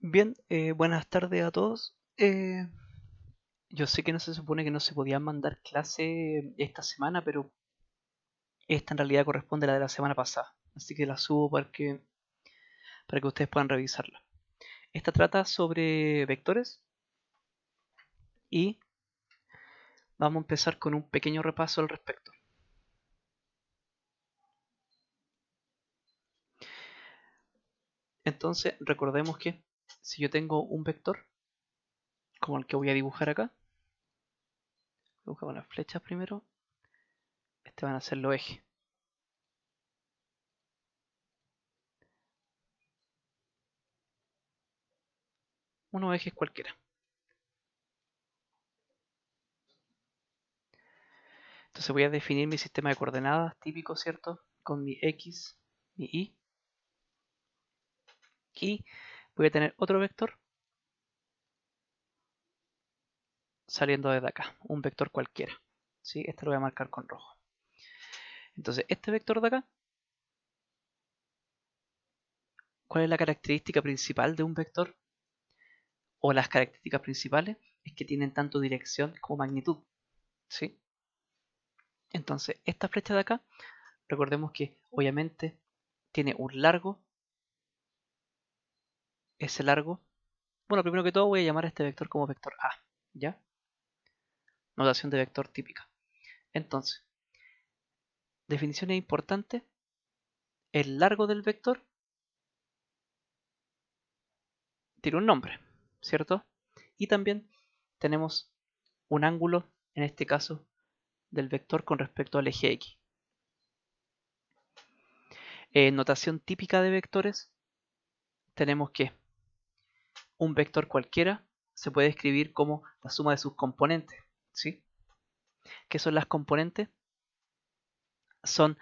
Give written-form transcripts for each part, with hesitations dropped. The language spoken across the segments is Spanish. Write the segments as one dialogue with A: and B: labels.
A: Bien, buenas tardes a todos. Yo sé que no se supone que no se podían mandar clase esta semana, pero esta en realidad corresponde a la de la semana pasada, así que la subo para que ustedes puedan revisarla. Esta trata sobre vectores y vamos a empezar con un pequeño repaso al respecto. Entonces, recordemos que si yo tengo un vector, como el que voy a dibujar acá, dibujamos las flechas primero, este van a ser los ejes. Unos ejes cualquiera. Entonces voy a definir mi sistema de coordenadas típico, ¿cierto? Con mi X, mi Y. Y voy a tener otro vector saliendo desde acá, un vector cualquiera. ¿Sí? Este lo voy a marcar con rojo. Entonces, este vector de acá, ¿cuál es la característica principal de un vector? O las características principales es que tienen tanto dirección como magnitud. ¿Sí? Entonces, esta flecha de acá, recordemos que obviamente tiene un largo. Ese largo, bueno, primero que todo voy a llamar a este vector como vector A. ¿Ya? Notación de vector típica. Entonces, definiciones importantes. El largo del vector tiene un nombre, ¿cierto? Y también tenemos un ángulo, en este caso, del vector con respecto al eje X. Notación típica de vectores, tenemos que un vector cualquiera se puede escribir como la suma de sus componentes. ¿Sí? ¿Qué son las componentes? Son,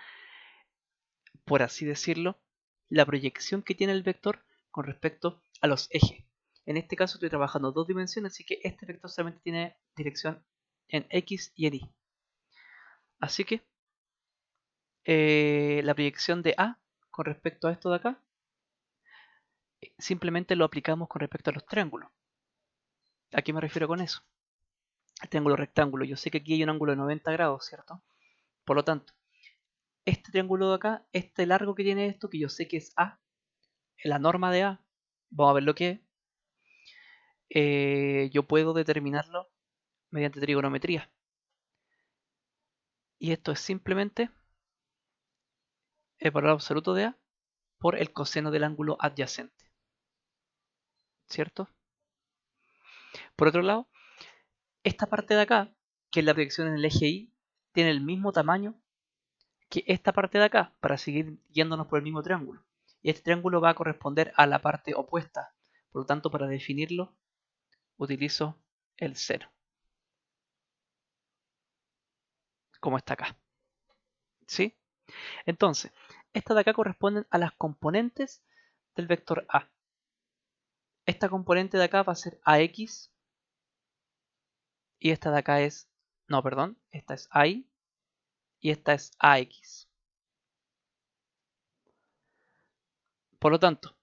A: por así decirlo, la proyección que tiene el vector con respecto a los ejes. En este caso estoy trabajando dos dimensiones, así que este vector solamente tiene dirección en X y en Y. Así que la proyección de A con respecto a esto de acá, simplemente lo aplicamos con respecto a los triángulos. ¿A qué me refiero con eso? El triángulo rectángulo. Yo sé que aquí hay un ángulo de 90 grados, ¿cierto? Por lo tanto, este triángulo de acá, este largo que tiene esto, que yo sé que es A, la norma de A, vamos a ver lo que es, yo puedo determinarlo mediante trigonometría. Y esto es simplemente el valor absoluto de A por el coseno del ángulo adyacente, ¿cierto? Por otro lado, esta parte de acá, que es la proyección en el eje Y, tiene el mismo tamaño que esta parte de acá, para seguir guiándonos por el mismo triángulo. Y este triángulo va a corresponder a la parte opuesta. Por lo tanto, para definirlo, utilizo el seno, como está acá. ¿Sí? Entonces, estas de acá corresponden a las componentes del vector A. Esta componente de acá va a ser AX y esta de acá es, no, perdón, esta es AI y esta es AX. Por lo tanto,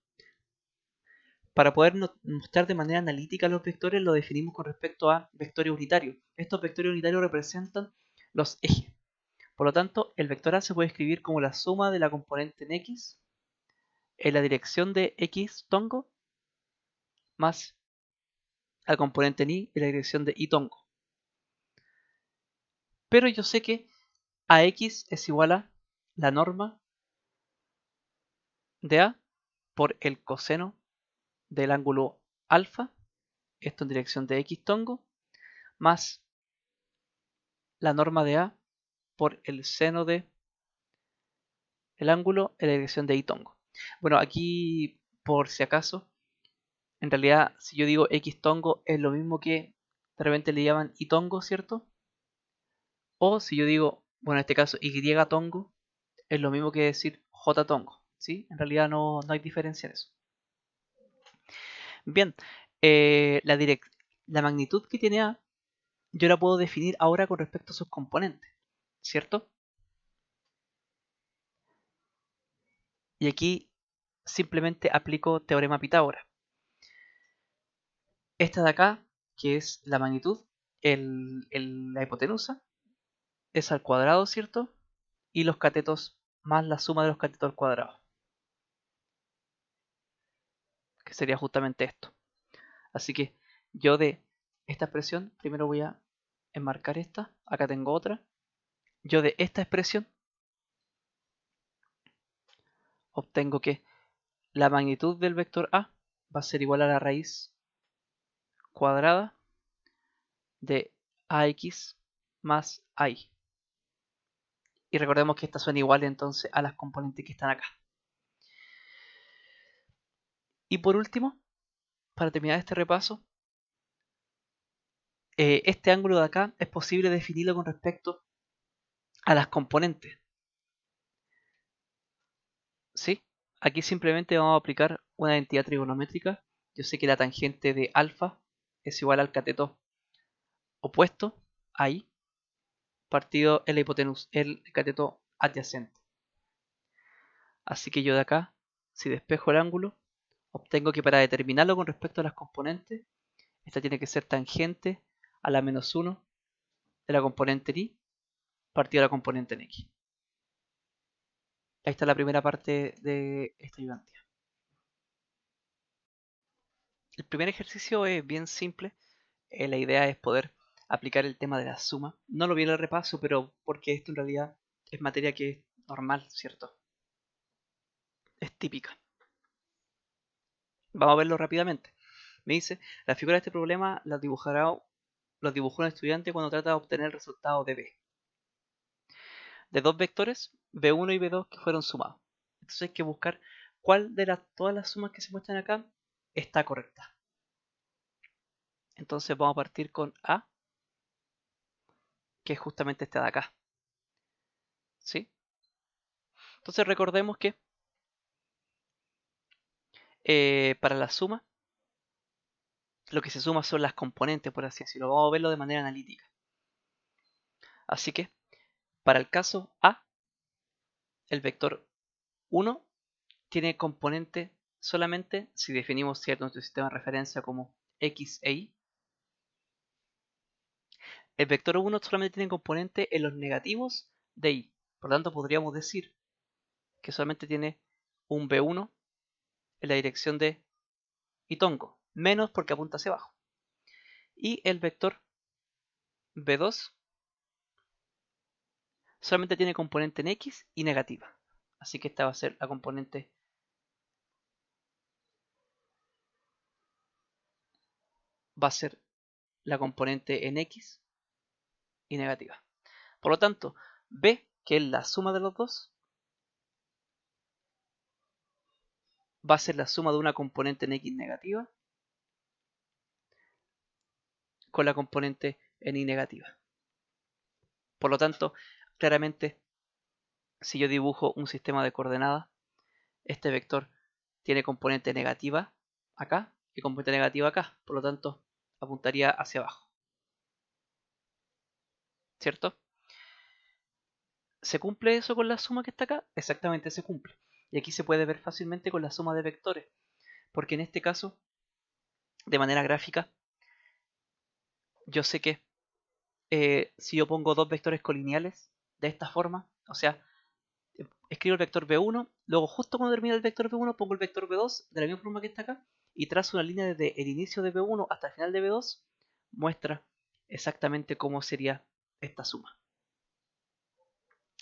A: para poder mostrar de manera analítica los vectores, lo definimos con respecto a vectores unitarios. Estos vectores unitarios representan los ejes. Por lo tanto, el vector A se puede escribir como la suma de la componente en X en la dirección de X tongo más la componente en Y en la dirección de Y tongo. Pero yo sé que AX es igual a la norma de A por el coseno del ángulo alfa, esto en dirección de X tongo, más la norma de A por el seno de el ángulo en la dirección de Y tongo. Bueno, aquí por si acaso, en realidad si yo digo X tongo es lo mismo que de repente le llaman Y tongo, ¿cierto? O si yo digo, bueno, en este caso Y tongo es lo mismo que decir J tongo, ¿sí? En realidad no hay diferencia en eso. Bien, eh, la, la magnitud que tiene A yo la puedo definir ahora con respecto a sus componentes, ¿cierto? Y aquí simplemente aplico teorema Pitágoras. Esta de acá, que es la magnitud, la hipotenusa, es al cuadrado, ¿cierto? Y los catetos más la suma de los catetos al cuadrado, que sería justamente esto. Así que yo de esta expresión, primero voy a enmarcar esta, acá tengo otra. Yo de esta expresión obtengo que la magnitud del vector A va a ser igual a la raíz cuadrada de AX más AI. Y recordemos que estas son iguales entonces a las componentes que están acá. Y por último, para terminar este repaso, este ángulo de acá es posible definirlo con respecto a las componentes. ¿Sí? Aquí simplemente vamos a aplicar una identidad trigonométrica. Yo sé que la tangente de alfa es igual al cateto opuesto, ahí, partido en la hipotenusa, el cateto adyacente. Así que yo de acá, si despejo el ángulo, obtengo que para determinarlo con respecto a las componentes, esta tiene que ser tangente a la menos 1 de la componente en y partido de la componente en x. Ahí está la primera parte de esta ayudantía. El primer ejercicio es bien simple. La idea es poder aplicar el tema de la suma. No lo vi en el repaso, pero porque esto en realidad es materia que es normal, ¿cierto? Es típica. Vamos a verlo rápidamente. Me dice, la figura de este problema la dibujó un estudiante cuando trata de obtener el resultado de B. De dos vectores, B1 y B2 que fueron sumados. Entonces hay que buscar cuál de todas las sumas que se muestran acá está correcta. Entonces vamos a partir con A, que es justamente esta de acá. ¿Sí? Entonces recordemos que para la suma, lo que se suma son las componentes, por así decirlo. Vamos a verlo de manera analítica. Así que, para el caso A, el vector 1 tiene componente solamente si definimos cierto nuestro sistema de referencia como x e y. El vector 1 solamente tiene componente en los negativos de y. Por lo tanto, podríamos decir que solamente tiene un B1 en la dirección de Itongo, menos porque apunta hacia abajo. Y el vector B2 solamente tiene componente en x y negativa. Así que esta va a ser la componente en x y negativa. Por lo tanto, B, que es la suma de los dos, va a ser la suma de una componente en x negativa con la componente en y negativa. Por lo tanto, claramente, si yo dibujo un sistema de coordenadas, este vector tiene componente negativa acá y componente negativa acá. Por lo tanto, apuntaría hacia abajo. ¿Cierto? ¿Se cumple eso con la suma que está acá? Exactamente, se cumple. Y aquí se puede ver fácilmente con la suma de vectores. Porque en este caso, de manera gráfica, yo sé que si yo pongo dos vectores colineales de esta forma, o sea, escribo el vector B1, luego justo cuando termina el vector B1 pongo el vector B2 de la misma forma que está acá y trazo una línea desde el inicio de B1 hasta el final de B2, muestra exactamente cómo sería esta suma.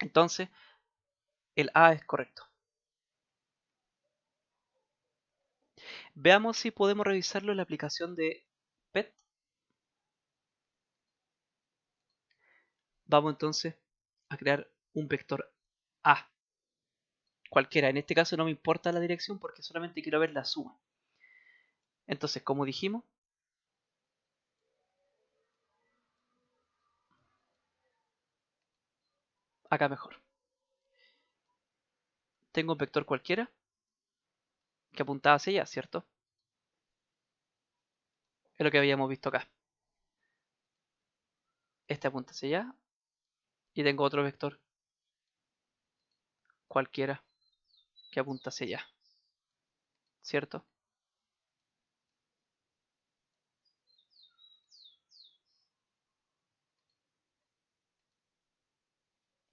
A: Entonces, el A es correcto. Veamos si podemos revisarlo en la aplicación de PET. Vamos entonces a crear un vector A, cualquiera. En este caso no me importa la dirección porque solamente quiero ver la suma. Entonces, como dijimos, acá mejor. Tengo un vector cualquiera que apuntaba hacia allá, ¿cierto? Es lo que habíamos visto acá. Este apunta hacia allá y tengo otro vector cualquiera que apunta hacia allá, ¿cierto?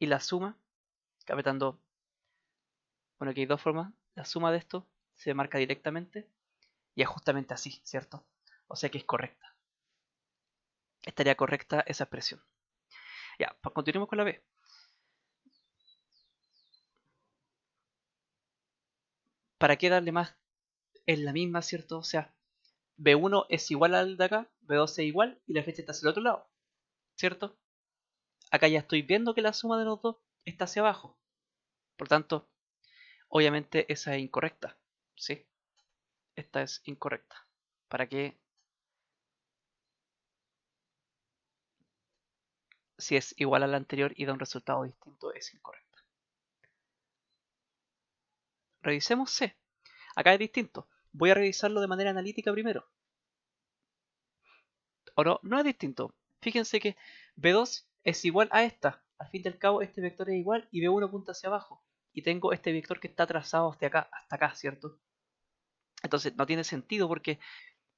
A: y la suma, apretando, bueno, aquí hay dos formas, la suma de esto se marca directamente y es justamente así, ¿cierto? O sea que es correcta. Estaría correcta esa expresión. Ya, pues continuemos con la B. ¿Para qué darle más? Es la misma, ¿cierto? O sea, B1 es igual al de acá, B2 es igual y la flecha está hacia el otro lado, ¿cierto? Acá ya estoy viendo que la suma de los dos está hacia abajo. Por tanto, obviamente esa es incorrecta, ¿sí? Esta es incorrecta. ¿Para qué? Si es igual a la anterior y da un resultado distinto, es incorrecta. Revisemos C. Acá es distinto. Voy a revisarlo de manera analítica primero. O no, no es distinto. Fíjense que B2 es igual a esta. Al fin y al cabo, este vector es igual y B1 apunta hacia abajo. Y tengo este vector que está trazado hasta acá, ¿cierto? Entonces no tiene sentido porque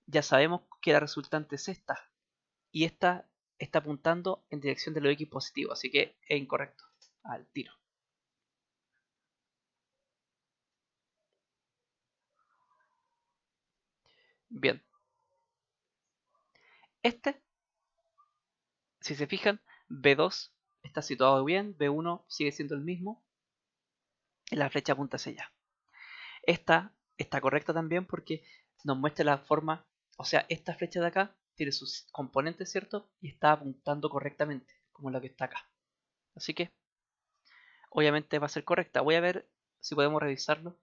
A: ya sabemos que la resultante es esta. Y esta está apuntando en dirección de los X positivos. Así que es incorrecto. Al tiro. Bien. Este, si se fijan, B2 está situado bien. B1 sigue siendo el mismo. Y la flecha apunta hacia allá. Esta está correcta también porque nos muestra la forma, o sea, esta flecha de acá tiene sus componentes, ¿cierto? Y está apuntando correctamente, como la que está acá. Así que, obviamente va a ser correcta. Voy a ver si podemos revisarlo.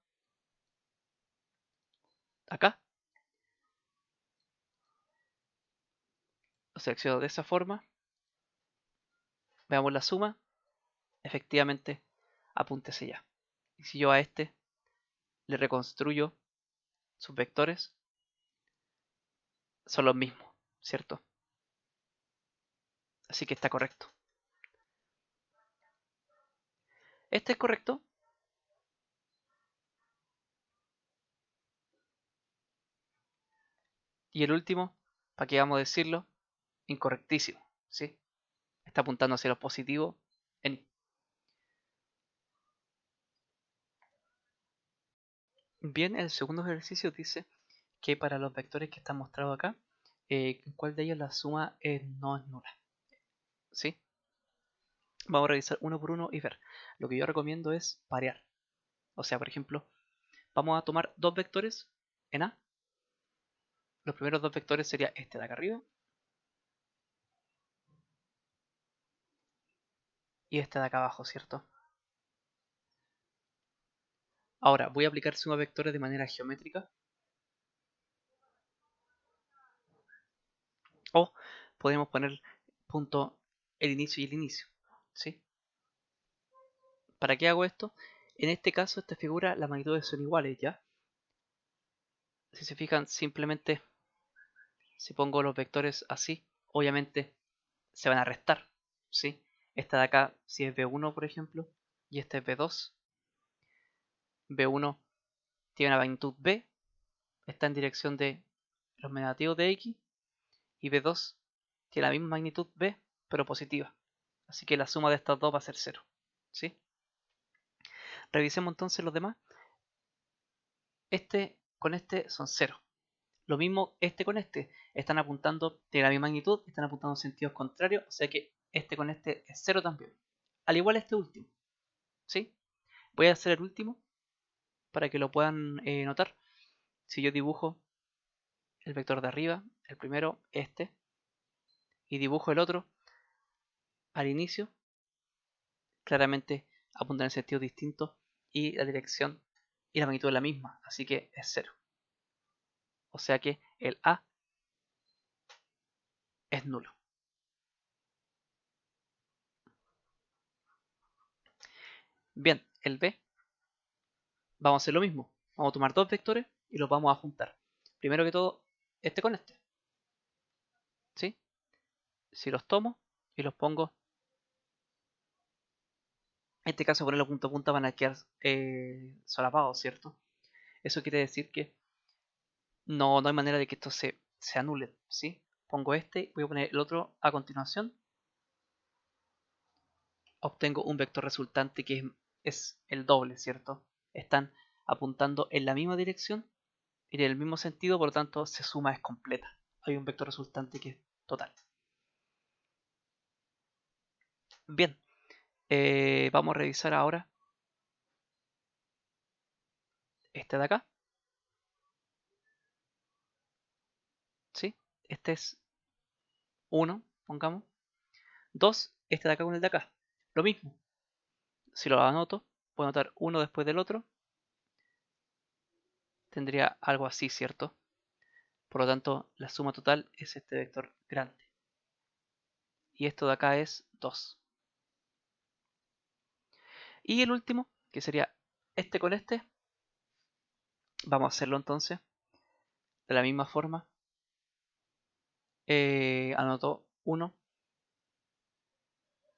A: Acá, lo selecciono de esa forma. Veamos la suma. Efectivamente, apunte hacia allá. Y si yo a este le reconstruyo sus vectores, son los mismos, ¿cierto? Así que está correcto. Este es correcto. Y el último, para que vamos a decirlo, incorrectísimo, ¿sí? Está apuntando hacia los positivos en I. Bien, el segundo ejercicio dice que para los vectores que están mostrados acá, ¿cuál de ellos la suma no es nula? ¿Sí? Vamos a revisar uno por uno y ver. Lo que yo recomiendo es parear. O sea, por ejemplo, vamos a tomar dos vectores en A. Los primeros dos vectores sería este de acá arriba y este de acá abajo, ¿cierto? Ahora, voy a aplicar suma vectores de manera geométrica. O podemos poner punto el inicio y el inicio, ¿sí? ¿Para qué hago esto? En este caso, esta figura, las magnitudes son iguales, ¿ya? Si se fijan, simplemente si pongo los vectores así, obviamente se van a restar, ¿sí? Esta de acá, si es B1, por ejemplo, y este es B2, B1 tiene una magnitud B, está en dirección de los negativos de X, y B2 tiene la misma magnitud B, pero positiva. Así que la suma de estas dos va a ser 0, ¿sí? Revisemos entonces los demás. Este con este son 0. Lo mismo este con este. Están apuntando de la misma magnitud, están apuntando en sentidos contrarios, o sea que este con este es 0 también. Al igual este último. ¿Sí? Voy a hacer el último para que lo puedan notar. Si yo dibujo el vector de arriba, el primero, este, y dibujo el otro al inicio, claramente apuntan en sentido distinto y la dirección y la magnitud es la misma, así que es 0. O sea que el A es nulo. Bien, el B, vamos a hacer lo mismo. Vamos a tomar dos vectores y los vamos a juntar. Primero que todo, este con este. ¿Sí? Si los tomo y los pongo, en este caso ponerlos punto a punta van a quedar solapados, ¿cierto? Eso quiere decir que no hay manera de que esto se anule, ¿sí? Pongo este, voy a poner el otro a continuación obtengo un vector resultante que es el doble, ¿cierto? Están apuntando en la misma dirección y en el mismo sentido, por lo tanto, se suma es completa. Hay un vector resultante que es total. Bien, vamos a revisar ahora este de acá. ¿Sí? Este es 1, pongamos. 2, este de acá con el de acá. Lo mismo. Si lo anoto, puedo anotar uno después del otro. Tendría algo así, ¿cierto? Por lo tanto, la suma total es este vector grande. Y esto de acá es 2. Y el último, que sería este con este, vamos a hacerlo entonces de la misma forma. Anoto uno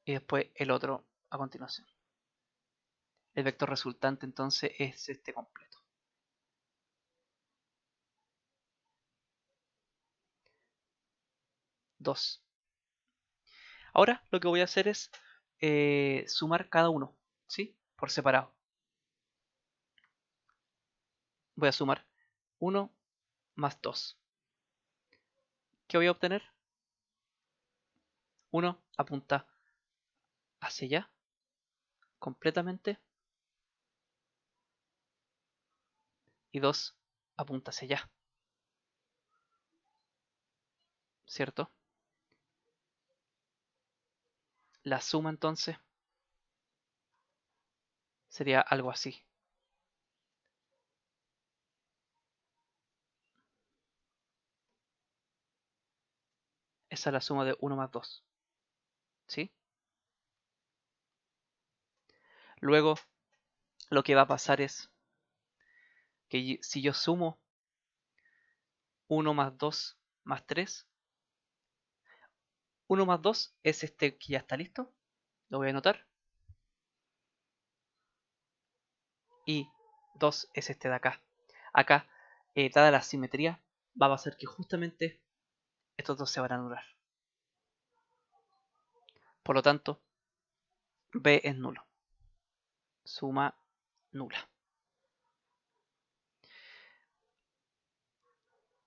A: y después el otro a continuación. El vector resultante entonces es este completo. 2. Ahora lo que voy a hacer es sumar cada uno, ¿sí? Por separado. Voy a sumar 1 más 2. ¿Qué voy a obtener? 1 apunta hacia allá completamente y 2 apunta hacia allá, ¿cierto? La suma entonces sería algo así. Esa es la suma de 1 más 2, ¿sí? Luego lo que va a pasar es que si yo sumo 1 más 2 más 3, 1 más 2 es este que ya está listo, lo voy a anotar, y 2 es este de acá. Acá, dada la simetría, va a pasar que justamente estos dos se van a anular. Por lo tanto, B es nulo. Suma nula.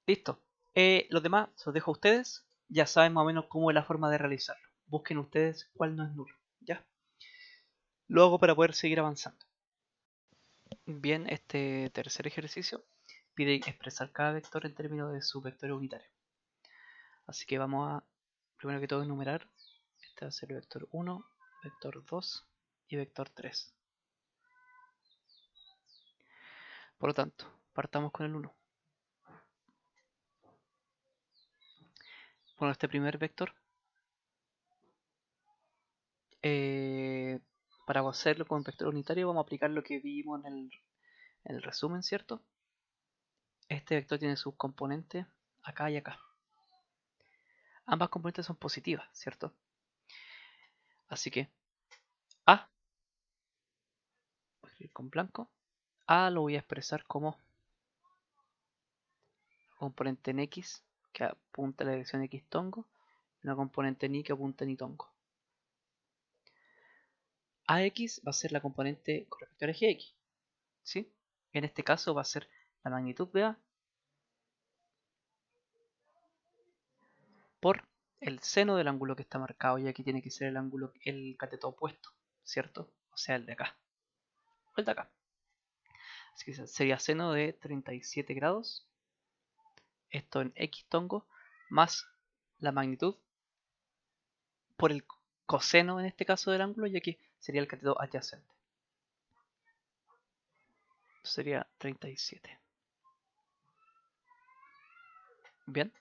A: Listo. Los demás se los dejo a ustedes. Ya saben más o menos cómo es la forma de realizarlo. Busquen ustedes cuál no es nulo. ¿Ya? Lo hago para poder seguir avanzando. Bien, este tercer ejercicio pide expresar cada vector en términos de su vector unitario. Así que vamos a, primero que todo, enumerar. Este va a ser el vector 1, vector 2 y vector 3. Por lo tanto, partamos con el 1. Bueno, este primer vector, para hacerlo con vector unitario, vamos a aplicar lo que vimos en el resumen, ¿cierto? Este vector tiene sus componentes acá y acá. Ambas componentes son positivas, ¿cierto? Así que A, voy a escribir con blanco, A lo voy a expresar como componente en X que apunta a la dirección X tongo y una componente en Y que apunta en Y tongo. AX va a ser la componente con respecto al eje X, ¿sí? En este caso va a ser la magnitud de A por el seno del ángulo que está marcado, y aquí tiene que ser el ángulo, el cateto opuesto, ¿cierto? O sea, el de acá, o el de acá. Así que sería seno de 37 grados, esto en X tongo, más la magnitud por el coseno en este caso del ángulo, y aquí sería el cateto adyacente. Sería 37. Bien.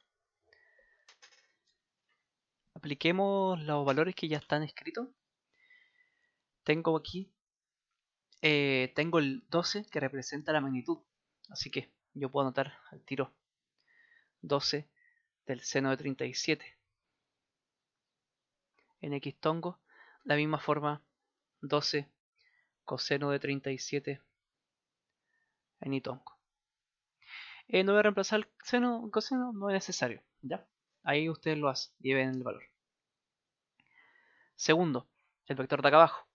A: Apliquemos los valores que ya están escritos. Tengo aquí, tengo el 12 que representa la magnitud. Así que yo puedo anotar al tiro 12 del seno de 37 en X tongo. De la misma forma, 12 coseno de 37 en Y tongo. No voy a reemplazar el seno, coseno, no es necesario. ¿Ya? Ahí ustedes lo hacen, lleven el valor. Segundo, el vector de acá abajo.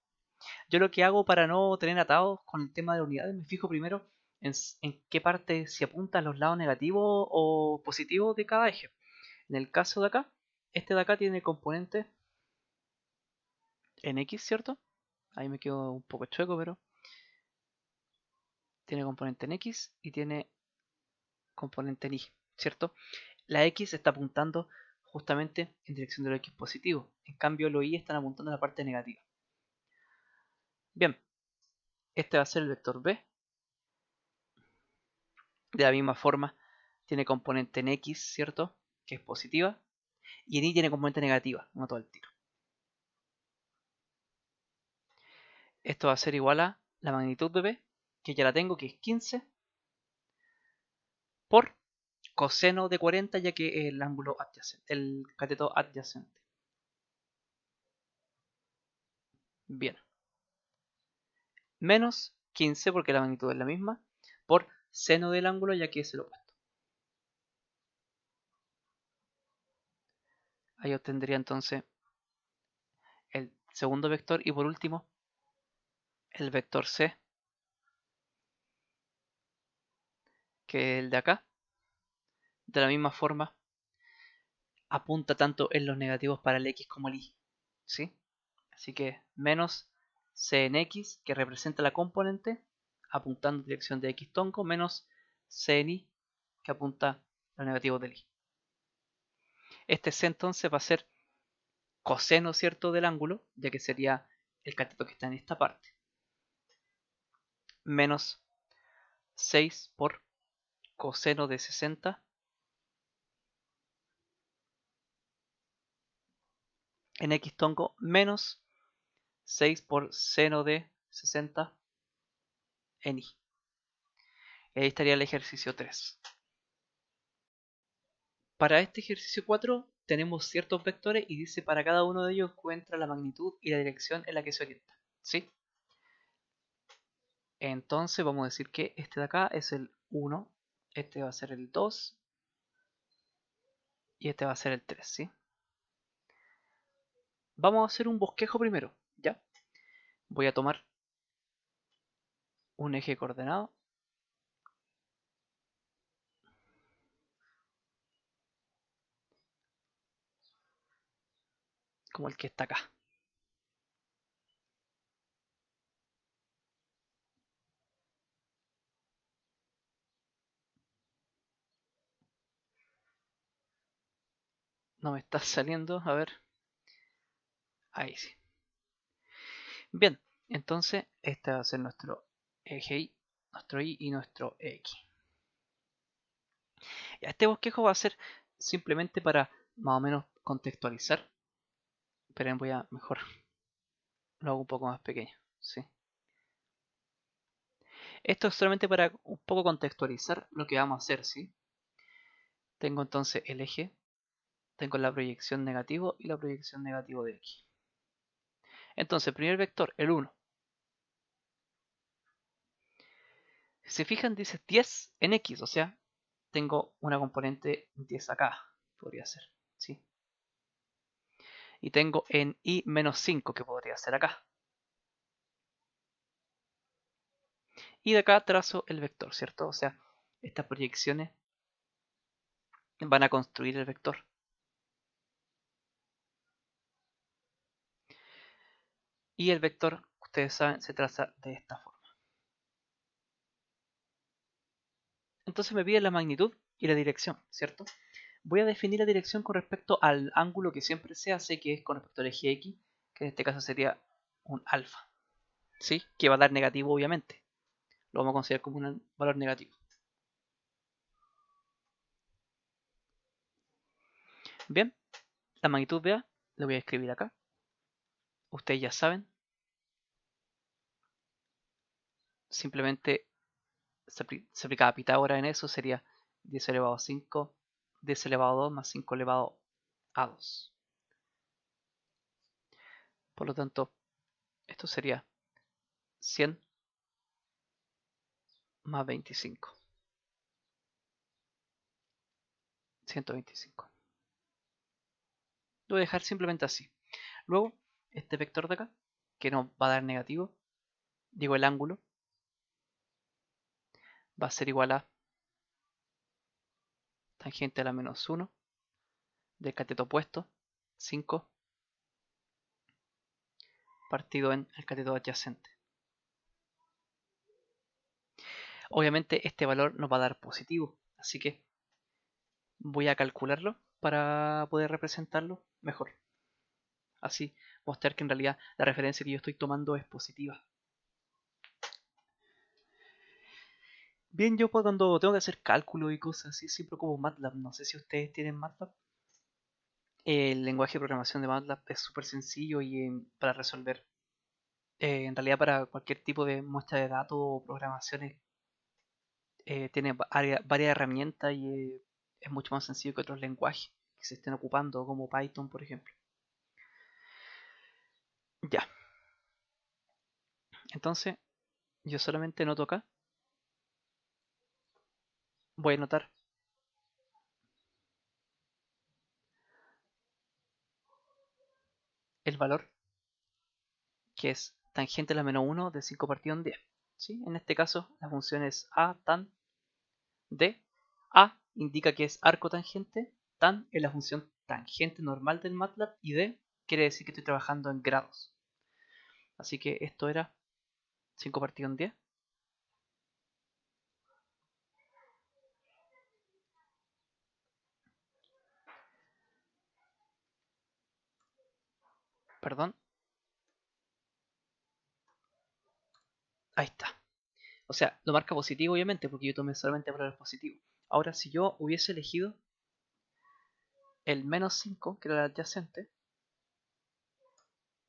A: Yo lo que hago para no tener atados con el tema de unidades, me fijo primero en qué parte se apuntan los lados negativos o positivos de cada eje. En el caso de acá, este de acá tiene componente en X, ¿cierto? Ahí me quedo un poco chueco, pero tiene componente en X y tiene componente en Y, ¿cierto? La X está apuntando justamente en dirección de los X positivos. En cambio, los Y están apuntando a la parte negativa. Bien, este va a ser el vector B. De la misma forma, tiene componente en X, ¿cierto? Que es positiva. Y en Y tiene componente negativa, no todo el tiro. Esto va a ser igual a la magnitud de B, que ya la tengo, que es 15, por coseno de 40, ya que es el ángulo adyacente, el cateto adyacente. Bien. Menos 15, porque la magnitud es la misma, por seno del ángulo, ya que es el opuesto. Ahí obtendría entonces el segundo vector y por último el vector C, que es el de acá. De la misma forma, apunta tanto en los negativos para el X como el Y. ¿Sí? Así que menos C en X, que representa la componente, apuntando en dirección de X tonco, menos C en Y, que apunta a los negativos del Y. Este C entonces va a ser coseno, ¿cierto?, del ángulo, ya que sería el cateto que está en esta parte. Menos 6 por coseno de 60 en X tongo, menos 6 por seno de 60 en Y. Y ahí estaría el ejercicio 3. Para este ejercicio 4 tenemos ciertos vectores y dice para cada uno de ellos encuentra la magnitud y la dirección en la que se orienta. ¿Sí? Entonces vamos a decir que este de acá es el 1, este va a ser el 2 y este va a ser el 3. ¿Sí? Vamos a hacer un bosquejo primero. ¿Ya? Voy a tomar un eje coordenado como el que está acá. No me está saliendo, a ver. Ahí sí. Bien, entonces este va a ser nuestro eje Y, nuestro Y y nuestro X. Este bosquejo va a ser simplemente para más o menos contextualizar. Pero voy a mejor lo hago un poco más pequeño. ¿Sí? Esto es solamente para un poco contextualizar lo que vamos a hacer. ¿Sí? Tengo entonces el eje, tengo la proyección negativo y la proyección negativo de X. Entonces, el primer vector, el 1. Si se fijan, dice 10 en X, o sea, tengo una componente 10 acá, podría ser. ¿Sí? Y tengo en Y menos 5, que podría ser acá. Y de acá trazo el vector, ¿cierto? O sea, estas proyecciones van a construir el vector. Y el vector, ustedes saben, se traza de esta forma. Entonces me pide la magnitud y la dirección, ¿cierto? Voy a definir la dirección con respecto al ángulo que siempre se hace, que es con respecto al eje X, que en este caso sería un alfa, ¿sí? Que va a dar negativo, obviamente. Lo vamos a considerar como un valor negativo. Bien, la magnitud de A la voy a escribir acá. Ustedes ya saben. Simplemente se aplicaba Pitágoras en eso, sería 10 elevado a 5, 10 elevado a 2 más 5 elevado a 2. Por lo tanto, esto sería 100 más 25. 125. Lo voy a dejar simplemente así. Luego, este vector de acá que nos va a dar negativo, digo el ángulo, va a ser igual a tangente a la menos 1 del cateto opuesto, 5, partido en el cateto adyacente. Obviamente este valor nos va a dar positivo, así que voy a calcularlo para poder representarlo mejor. Así mostrar que en realidad la referencia que yo estoy tomando es positiva. Bien, yo cuando tengo que hacer cálculos y cosas así, siempre ocupo MATLAB. No sé si ustedes tienen MATLAB. El lenguaje de programación de MATLAB es súper sencillo y para resolver. En realidad para cualquier tipo de muestra de datos o programaciones tiene varias herramientas y es mucho más sencillo que otros lenguajes que se estén ocupando, como Python, por ejemplo. Ya. Entonces, yo solamente noto acá. Voy a anotar el valor que es tangente a la menos 1 de 5 partido en 10. ¿Sí? En este caso, la función es a tan de. A indica que es arco tangente, tan es la función tangente normal del MATLAB y d quiere decir que estoy trabajando en grados. Así que esto era 5 partido en 10. Perdón. Ahí está. O sea, lo marca positivo obviamente porque yo tomé solamente valores positivos. Ahora, si yo hubiese elegido el menos 5, que era el adyacente,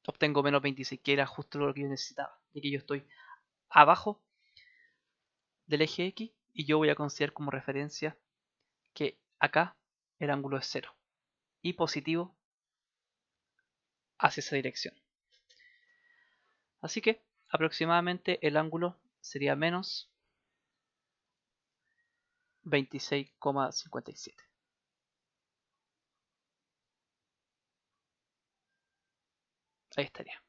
A: obtengo menos 26, que era justo lo que yo necesitaba, ya que yo estoy abajo del eje X y yo voy a considerar como referencia que acá el ángulo es 0 y positivo hacia esa dirección. Así que aproximadamente el ángulo sería menos 26,57. Ahí estaría.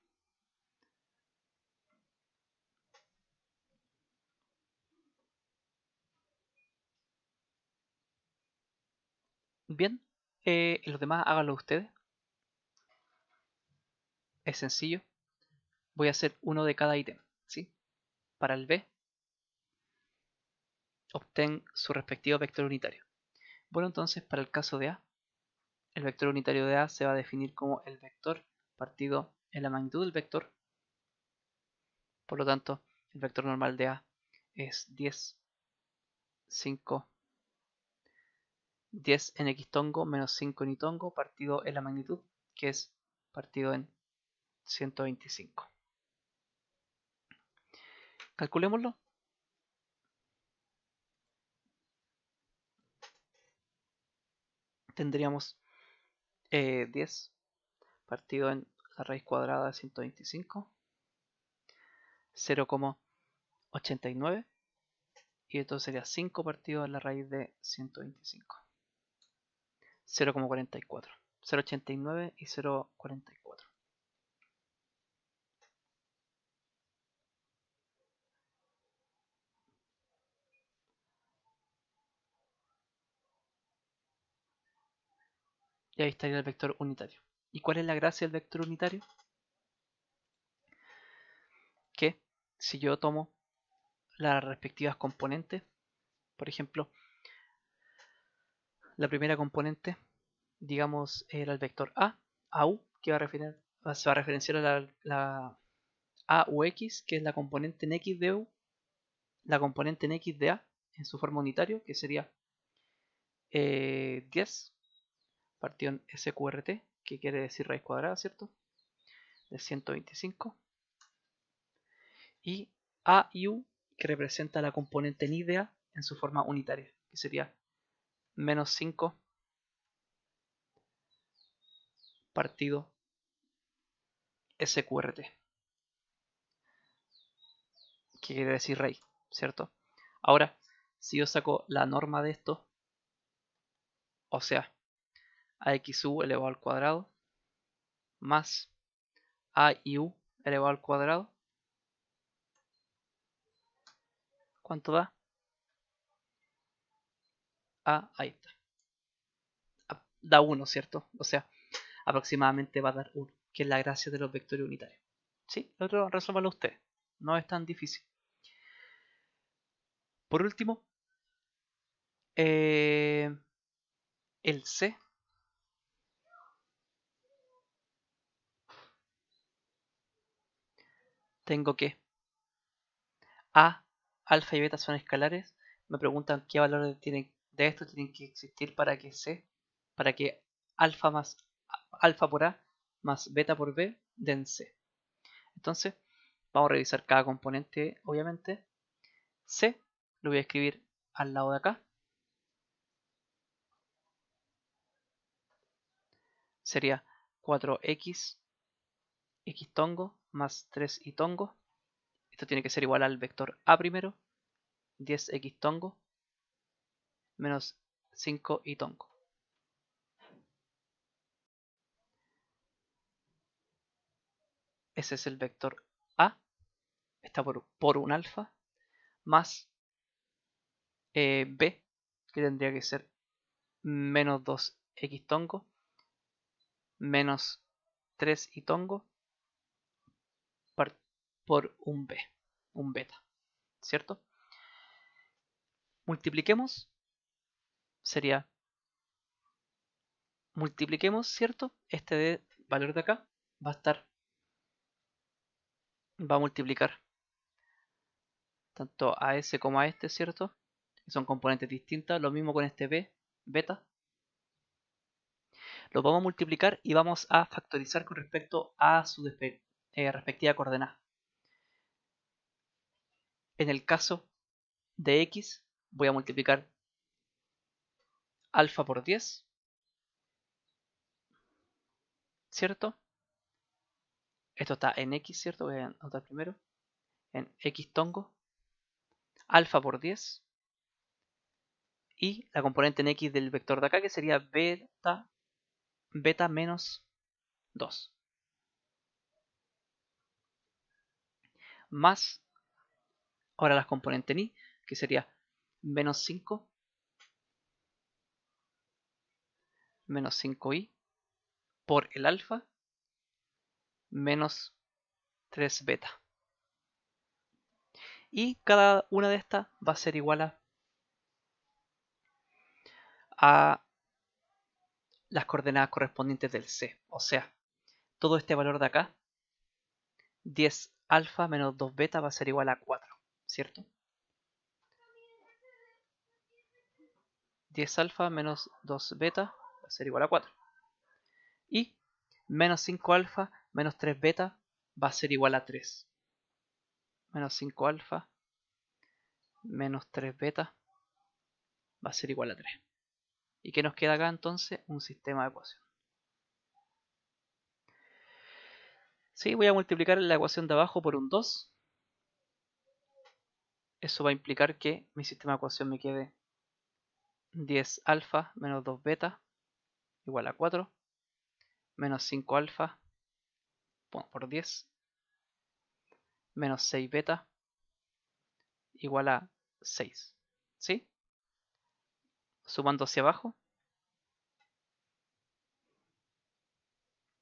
A: Bien, los demás háganlo ustedes. Es sencillo. Voy a hacer uno de cada ítem, ¿sí? Para el B, obtén su respectivo vector unitario. Bueno, entonces para el caso de A, el vector unitario de A se va a definir como el vector partido en la magnitud del vector. Por lo tanto, el vector normal de A es 10, 5, 10 en xtongo menos 5 en y partido en la magnitud, que es partido en 125. Calculémoslo. Tendríamos 10 partido en la raíz cuadrada de 125, 0,89 y esto sería 5 partido en la raíz de 125, 0,44, 0,89 y 0,44. Y ahí estaría el vector unitario. ¿Y cuál es la gracia del vector unitario? Que si yo tomo las respectivas componentes, por ejemplo, la primera componente, digamos, era el vector A, AU, que se va a referenciar a la A u X, que es la componente en X de U, la componente en X de A, en su forma unitario, que sería 10 partido en SQRT, que quiere decir raíz cuadrada, ¿cierto? De 125. Y A y U, que representa la componente en I de A en su forma unitaria, que sería menos 5 partido SQRT, que quiere decir raíz, ¿cierto? Ahora, si yo saco la norma de esto, o sea, AXU elevado al cuadrado, más A y U elevado al cuadrado. ¿Cuánto da? Ahí está. Da 1, ¿cierto? O sea, aproximadamente va a dar 1, que es la gracia de los vectores unitarios. ¿Sí? El otro resuélvalo usted. No es tan difícil. Por último, el C. Tengo que A, alfa y beta son escalares. Me preguntan qué valores de estos tienen que existir para que C, para que alfa por A más beta por B den C. Entonces, vamos a revisar cada componente, obviamente. C lo voy a escribir al lado de acá. Sería 4x x tongo más 3 y tongo. Esto tiene que ser igual al vector A primero, 10x tongo menos 5 y tongo. Ese es el vector A, está por un alfa, más B, que tendría que ser menos 2x tongo, menos 3 y tongo, por un B, un beta, ¿cierto? Multipliquemos, sería, multipliquemos, ¿cierto? Este valor de acá va a multiplicar tanto a ese como a este, ¿cierto? Son componentes distintas. Lo mismo con este B, beta. Lo vamos a multiplicar y vamos a factorizar con respecto a su respectiva coordenada. En el caso de x, voy a multiplicar alfa por 10, ¿cierto? Esto está en x, ¿cierto? Voy a anotar primero. En x tongo, alfa por 10. Y la componente en x del vector de acá, que sería beta menos 2. Más, ahora las componentes en y, que sería menos 5 menos 5i por el alfa menos 3 beta. Y cada una de estas va a ser igual a las coordenadas correspondientes del C. O sea, todo este valor de acá, 10 alfa menos 2 beta, va a ser igual a 4, ¿cierto? 10 alfa menos 2 beta va a ser igual a 4. Y menos 5 alfa menos 3 beta va a ser igual a 3. Menos 5 alfa menos 3 beta va a ser igual a 3. ¿Y qué nos queda acá entonces? Un sistema de ecuación. Sí, voy a multiplicar la ecuación de abajo por un 2. Eso va a implicar que mi sistema de ecuación me quede 10 alfa menos 2 beta igual a 4. Menos 5 alfa por 10 menos 6 beta igual a 6. ¿Sí? Sumando hacia abajo.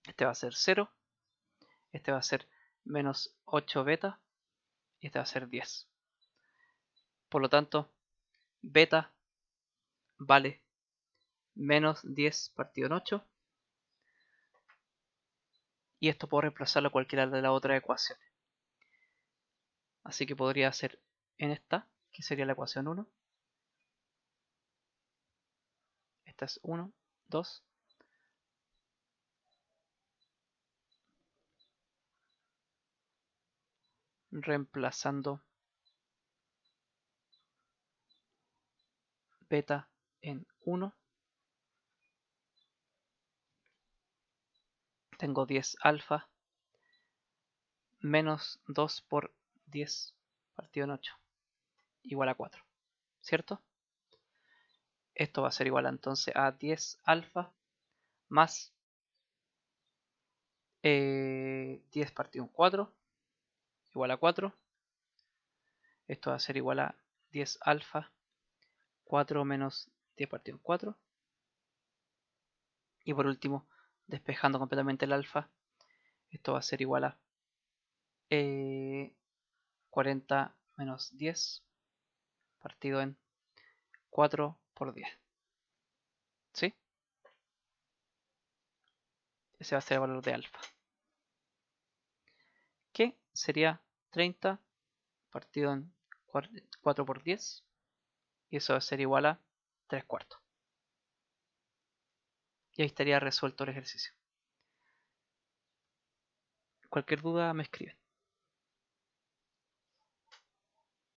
A: Este va a ser 0. Este va a ser menos 8 beta. Y este va a ser 10. Por lo tanto, beta vale menos 10 partido en 8. Y esto puedo reemplazarlo a cualquiera de las otras ecuaciones. Así que podría ser en esta, que sería la ecuación 1. Esta es 1, 2. Reemplazando beta en 1. Tengo 10 alfa menos 2 por 10 partido en 8 igual a 4, ¿cierto? Esto va a ser igual entonces a 10 alfa más 10 partido en 4 igual a 4. Esto va a ser igual a 10 alfa. 4 menos 10 partido en 4. Y por último, despejando completamente el alfa, esto va a ser igual a 40 menos 10 partido en 4 por 10. ¿Sí? Ese va a ser el valor de alfa. Que sería 30 partido en 4 por 10. Y eso va a ser igual a 3 cuartos. Y ahí estaría resuelto el ejercicio. Cualquier duda me escriben.